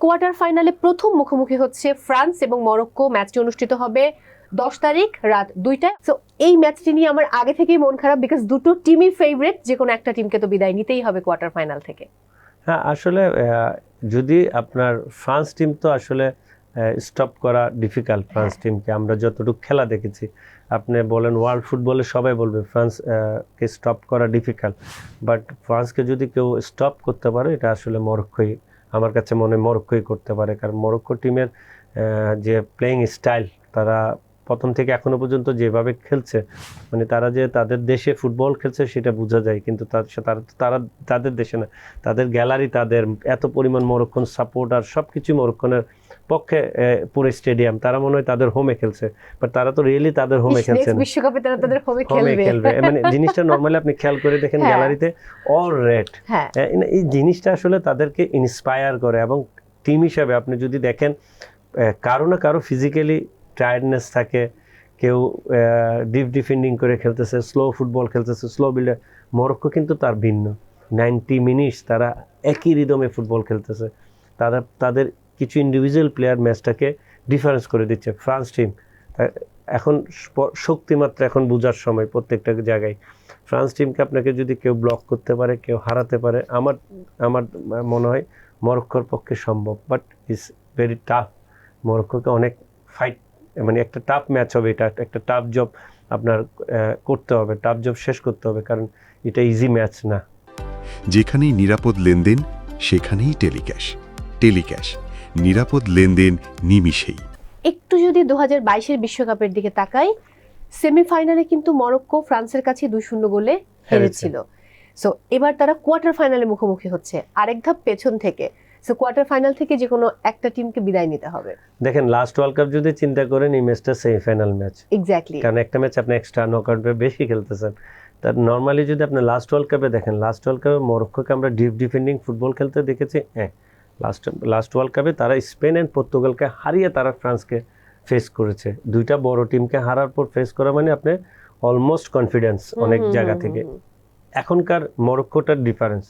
Quarter ফাইনালে প্রথম মুখোমুখি হচ্ছে ফ্রান্স এবং মরক্কো। ম্যাচটি অনুষ্ঠিত হবে 10 তারিখ রাত 2টায়। সো এই ম্যাচটি নিয়ে আমার আগে থেকেই মন খারাপ, বিকজ দুটো টিমই ফেভারিট, যে কোনো একটা টিমকে তো বিদায় নিতেই হবে কোয়ার্টার ফাইনাল থেকে। হ্যাঁ, আসলে যদি আপনার ফ্রান্স টিম তো আসলে স্টপ করা ডিফিকাল্ট। ফ্রান্স টিমকে আমরা যতটুকু খেলা দেখেছি, আপনি বলেন ওয়ার্ল্ড ফুটবলে সবাই বলবে ফ্রান্সকে স্টপ করা ডিফিকাল্ট, বাট ফ্রান্সকে যদি কেউ স্টপ করতে পারে এটা আসলে মরক্কোই, আমার কাছে মনে হয় মরক্কোই করতে পারে। কারণ মরক্কো টিমের যে প্লেয়িং স্টাইল, তারা প্রথম থেকে এখনো পর্যন্ত যেভাবে খেলছে, মানে তারা যে তাদের দেশে ফুটবল খেলছে সেটা বোঝা যায়, কিন্তু তারা তাদের দেশে না, তাদের গ্যালারি, তাদের এত পরিমাণ মরক্কন সাপোর্ট আর সব কিছু মরক্কনের পক্ষে পুরো স্টেডিয়াম, তারা মনে হয় তাদের হোমে খেলছে, বাট তারা তো রিয়েলি তাদের হোমে খেলছে না, বিশ্বকাপে তারা তাদের হোমে খেলবে। মানে জিনিসটা নর্মালি আপনি খেয়াল করে দেখেন গ্যালারিতে অল রেড, এই জিনিসটা আসলে তাদেরকে ইন্সপায়ার করে। এবং টিম হিসাবে আপনি যদি দেখেন, কারো না কারো ফিজিক্যালি টায়ার্ডনেস থাকে, কেউ ডিপ ডিফেন্ডিং করে খেলতেছে, স্লো ফুটবল খেলতেছে, স্লো বিল্ডার। মরক্কো কিন্তু তার ভিন্ন, 90 মিনিটস তারা একই রিদমে ফুটবল খেলতেছে। তাদের কিছু ইন্ডিভিজুয়াল প্লেয়ার ম্যাচটাকে ডিফারেন্স করে দিচ্ছে। ফ্রান্স টিম এখন শক্তিমাত্রা এখন বোঝার সময় প্রত্যেকটা জায়গায়। ফ্রান্স টিমকে আপনাকে যদি কেউ ব্লক করতে পারে, কেউ হারাতে পারে, আমার মনে হয় মরক্কোর পক্ষে সম্ভব, বাট ইটস ভেরি টাফ। মরক্কোকে অনেক ফাইট, মানে একটা টাফ ম্যাচ হবে, এটা একটা টাফ জব আপনার করতে হবে, টাফ জব শেষ করতে হবে, কারণ এটা ইজি ম্যাচ না। যেখানেই নিরাপদ লেনদেন সেখানেই টেলিক্যাশ, নিরাপদ লেনদেন নিমিষেই। একটু যদি 2022-এর বিশ্বকাপের দিকে তাকাই, সেমিফাইনালে কিন্তু মরক্কো ফ্রান্সের কাছে 2-0 গোলে হেরেছিল। সো এবার তারা কোয়ার্টার ফাইনালে মুখোমুখি হচ্ছে আরেক ধাপ পেছন থেকে। সো কোয়ার্টার ফাইনাল থেকে যে কোনো একটা টিমকে বিদায় নিতে হবে। দেখেন, লাস্ট ওয়ার্ল্ড কাপ যদি চিন্তা করেন, এই ম্যাচটা সেমিফাইনাল ম্যাচ, এক্স্যাক্টলি, কারণ একটা ম্যাচ আপনি এক্সট্রা নকআউটে বেশি খেলতেছেন। তার নর্মালি যদি আপনি লাস্ট ওয়ার্ল্ড কাপে দেখেন, লাস্ট ওয়ার্ল্ড কাপে মরক্কোকে আমরা ডিপ ডিফেন্ডিং ফুটবল খেলতে দেখেছি। লাস্ট ওয়ার্ল্ড কাপে তারা স্পেন অ্যান্ড পর্তুগালকে হারিয়ে তারা ফ্রান্সকে ফেস করেছে। দুইটা বড় টিমকে হারার পর ফেস করা মানে আপনি অলমোস্ট কনফিডেন্স অনেক জায়গা থেকে। এখনকার মরক্কোটার ডিফারেন্স,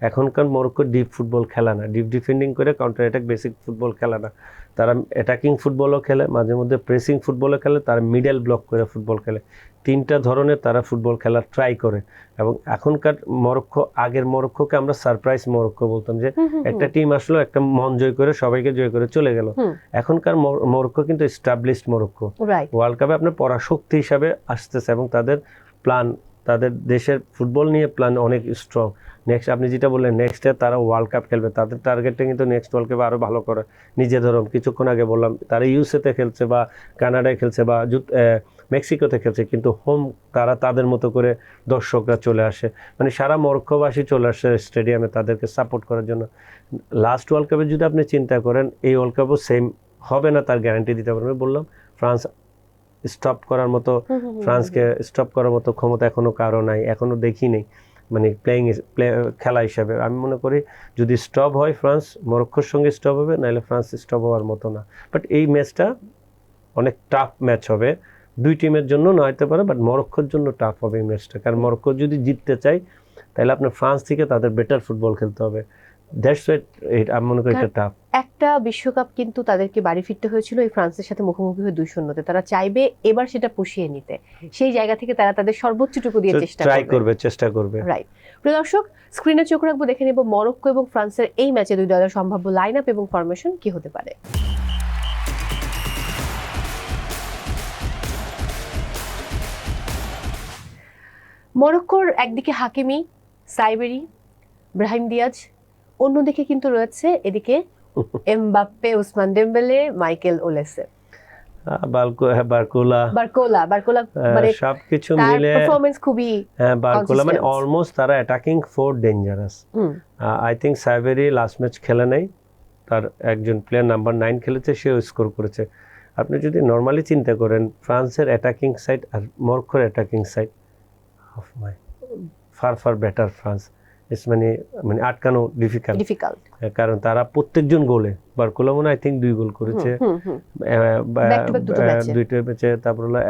এখনকার মরক্কো ডিপ ফুটবল খেলা না, ডিপ ডিফেন্ডিং করে কাউন্টার অ্যাটাক বেসিক ফুটবল খেলা না, তারা অ্যাটাকিং ফুটবলও খেলে, মাঝে মধ্যে প্রেসিং ফুটবলও খেলে, তারা মিডল ব্লক করে ফুটবল খেলে। তিনটা ধরনের তারা ফুটবল খেলার ট্রাই করে। এবং এখনকার মরক্কো, আগের মরক্কোকে আমরা সারপ্রাইজ মরক্কো বলতাম, যে একটা টিম আসলো, একটা মন জয় করে সবাইকে জয় করে চলে গেল। এখনকার মরক্কো কিন্তু এস্টাবলিশড মরক্কো, ওয়ার্ল্ড কাপে আপনার পরাশক্তি হিসাবে আসতেছে, এবং তাদের প্ল্যান, তাদের দেশের ফুটবল নিয়ে প্ল্যান অনেক স্ট্রং। নেক্সট আপনি যেটা বললেন, নেক্সট ইয়ার তারা ওয়ার্ল্ড কাপ খেলবে, তাদের টার্গেটটা কিন্তু নেক্সট ওয়ার্ল্ড কাপে আরও ভালো করে। নিজে ধরুন কিছুক্ষণ আগে বললাম, তারা ইউএসএতে খেলছে বা কানাডায় খেলছে বা মেক্সিকোতে খেলছে, কিন্তু হোম তারা তাদের মতো করে দর্শকরা চলে আসে, মানে সারা মরক্কোবাসী চলে আসে স্টেডিয়ামে তাদেরকে সাপোর্ট করার জন্য। লাস্ট ওয়ার্ল্ড কাপে যদি আপনি চিন্তা করেন, এই ওয়ার্ল্ড কাপও সেম হবে না, তার গ্যারান্টি দিতে পারবেন। বললাম ফ্রান্স ফ্রান্সকে স্টপ করার মতো ক্ষমতা এখনো কারো নাই, এখনো দেখি নেই, মানে খেলা হিসাবে। আমি মনে করি যদি স্টপ হয় ফ্রান্স, মরক্কোর সঙ্গে স্টপ হবে, নাহলে ফ্রান্স স্টপ হওয়ার মতো না। বাট এই ম্যাচটা অনেক টাফ ম্যাচ হবে, দুই টিমের জন্য না হতে পারে, বাট মরক্কোর জন্য টাফ হবে এই ম্যাচটা। কারণ মরক্কো যদি জিততে চায়, তাহলে আপনার ফ্রান্স থেকে তাদের বেটার ফুটবল খেলতে হবে। দ্যাটস ওয়াই আমি মনে করি এটা টাফ। একটা বিশ্বকাপ কিন্তু তাদেরকে বাড়ি ফিরতে হয়েছিল এই ফ্রান্সের সাথে মুখোমুখি হয়ে 2-0-তে। তারা চাইবে এবার সেটা পুষিয়ে নিতে, সেই জায়গা থেকে তারা তাদের সর্বোচ্চটুকু দিয়ে চেষ্টা করবে। রাইট, প্রিয় দর্শক, স্ক্রিনে চোখ রাখবো, দেখে নেব মরক্কো এবং ফ্রান্সের এই ম্যাচে দুই দলের সম্ভাব্য লাইন আপ এবং ফরমেশন কি হতে পারে। মরক্কোর একদিকে হাকিমি, সাইবেরি, ব্রাহিম দিয়াজ, অন্যদিকে কিন্তু রয়েছে এদিকে Mbappe, Ousmane Dembele, Michael Olise, Barcola, মানে সবকিছু মিলে পারফরম্যান্স খুবই বারকোলা, মানে অলমোস্ট তারা attacking four dangerous. I think সাইবেরি লাস্ট ম্যাচ খেলে নাই, তার একজন প্লেয়ার নাম্বার 9 খেলেছে, সেও স্কোর করেছে। আপনি যদি নর্মালি চিন্তা করেন, ফ্রান্সের অ্যাটাকিং সাইড আর মরক্কোর attacking side far better France. মানে আটকানো ডিফিকাল্ট, কারণ তারা প্রত্যেকজন গোলে, বারকোলা মনে আই থিঙ্ক 2 গোল করেছে দুইটা ম্যাচে। তারপর হলো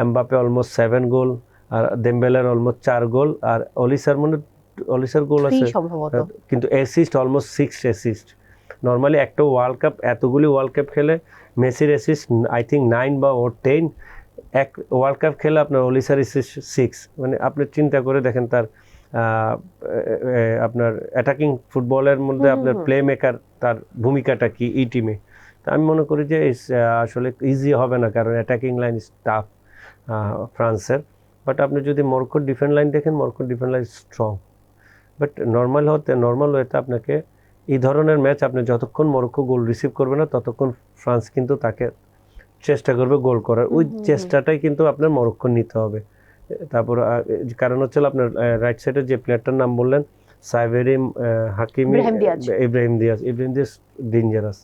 এমবাপ্পে অলমোস্ট 7 গোল, আর দেম্বেলের অলমোস্ট 4 গোল, আর অলিসার গোল আছে, কিন্তু অ্যাসিস্ট অলমোস্ট 6 অ্যাসিস্ট। নর্মালি একটা ওয়ার্ল্ড কাপ, এতগুলি ওয়ার্ল্ড কাপ খেলে মেসির অ্যাসিস্ট আই থিঙ্ক 9 বা 10, এক ওয়ার্ল্ড কাপ খেলে আপনার অলিসার অ্যাসিস্ট 6, মানে আপনি চিন্তা করে দেখেন তার আপনার অ্যাটাকিং ফুটবলের মধ্যে আপনার প্লে মেকার তার ভূমিকাটা কি এই টিমে। তো আমি মনে করি যে আসলে ইজি হবে না, কারণ অ্যাটাকিং লাইন ইজ টাফ ফ্রান্সের। বাট আপনি যদি মরক্কোর ডিফেন্স লাইন দেখেন, মরক্কোর defence line strong. But normal ওয়েতে আপনাকে এই ধরনের ম্যাচ আপনি যতক্ষণ মরক্কো গোল রিসিভ করবে না ততক্ষণ ফ্রান্স কিন্তু তাকে চেষ্টা করবে গোল করার। ওই চেষ্টাটাই কিন্তু আপনার মরক্কো নিতে হবে। তারপর কারণ হচ্ছে আপনার রাইট সাইডে যে প্লেয়ারটার নাম বললেন সাইভেরিম হাকিমি, ইব্রাহিম দিয়াজ ডেঞ্জারাস,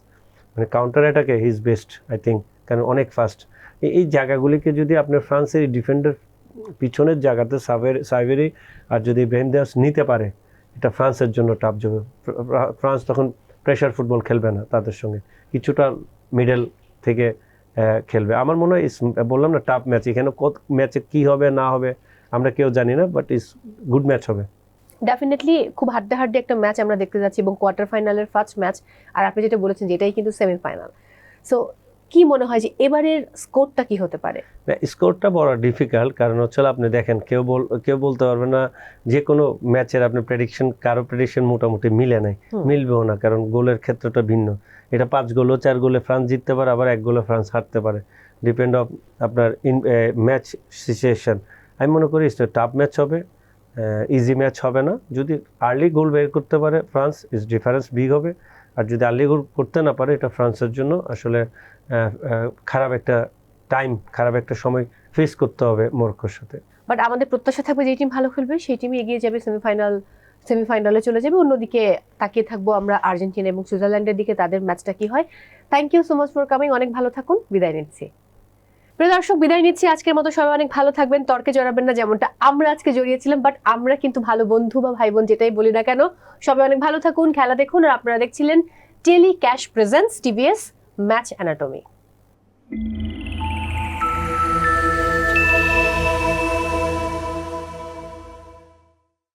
মানে কাউন্টার অ্যাটাকে হিজ বেস্ট আই থিঙ্ক, কারণ অনেক ফাস্ট। এই জায়গাগুলিকে যদি আপনার ফ্রান্সের ডিফেন্ডার পিছনের জায়গাতে সাইভেরি আর যদি ইব্রাহিম দিয়াজ নিতে পারে, এটা ফ্রান্সের জন্য টাফ যাবে। ফ্রান্স তখন প্রেশার ফুটবল খেলবে না, তাদের সঙ্গে কিছুটা মিডল থেকে খেলবে। আমার মনে হয় বললাম না টাফ ম্যাচ, এখানে কত ম্যাচে কী হবে না হবে আমরা কেউ জানি না, বাট ইস গুড ম্যাচ হবে। ডেফিনেটলি খুব হাড্ডাহাড্ডি একটা ম্যাচ আমরা দেখতে যাচ্ছি, এবং কোয়ার্টার ফাইনালের ফার্স্ট ম্যাচ। আর আপনি যেটা বলেছেন যে এটাই কিন্তু সেমিফাইনাল। সো কি মনে হয় যে এবারের স্কোরটা কি হতে পারে? স্কোরটা বড় ডিফিকাল্ট, কারণ হচ্ছে আপনি দেখেন কেউ বলতে পারবে না যে কোনো ম্যাচের আপনি প্রেডিকশন, কারো প্রেডিকশন মোটামুটি মিলে নাই, মিলবেও না, কারণ গোলের ক্ষেত্রটা ভিন্ন। এটা 5 গোল 4 গোলে ফ্রান্স জিততে পারে, আবার 1 গোলে ফ্রান্স হারতে পারে, ডিপেন্ড অফ আপনার ম্যাচ সিচুয়েশন। আমি মনে করি টাফ ম্যাচ হবে, ইজি ম্যাচ হবে না। যদি আর্লি গোল বের করতে পারে ফ্রান্স, ডিফারেন্স বিগ হবে। আর যদি আর্লি গোল করতে না পারে, এটা ফ্রান্সের জন্য আসলে খারাপ একটা সময় ফেস করতে হবে মরক্কোর সাথে। বাট আমাদের প্রত্যাশা থাকবে যে টিম ভালো খেলবে সেই টিমই এগিয়ে যাবে, সেমিফাইনালে চলে যাবে। অন্যদিকে তাকিয়ে থাকবো আমরা আর্জেন্টিনা এবং সুইজারল্যান্ডের দিকে, তাদের ম্যাচটা কি হয়। Thank you so much for coming. অনেক ভালো থাকুন, বিদায় নিচ্ছি। প্রিয় দর্শক, বিদায় নিচ্ছি আজকের মতো। সবাই অনেক ভালো থাকবেন, তর্কে জড়াবেন না যেমনটা আমরা আজকে জড়িয়েছিলাম। বাট আমরা কিন্তু ভালো বন্ধু বা ভাই বোন যেটাই বলি না কেন। সবাই অনেক ভালো থাকুন, খেলা দেখুন। আর আপনারা দেখছিলেন tele cash presents TVS match anatomy.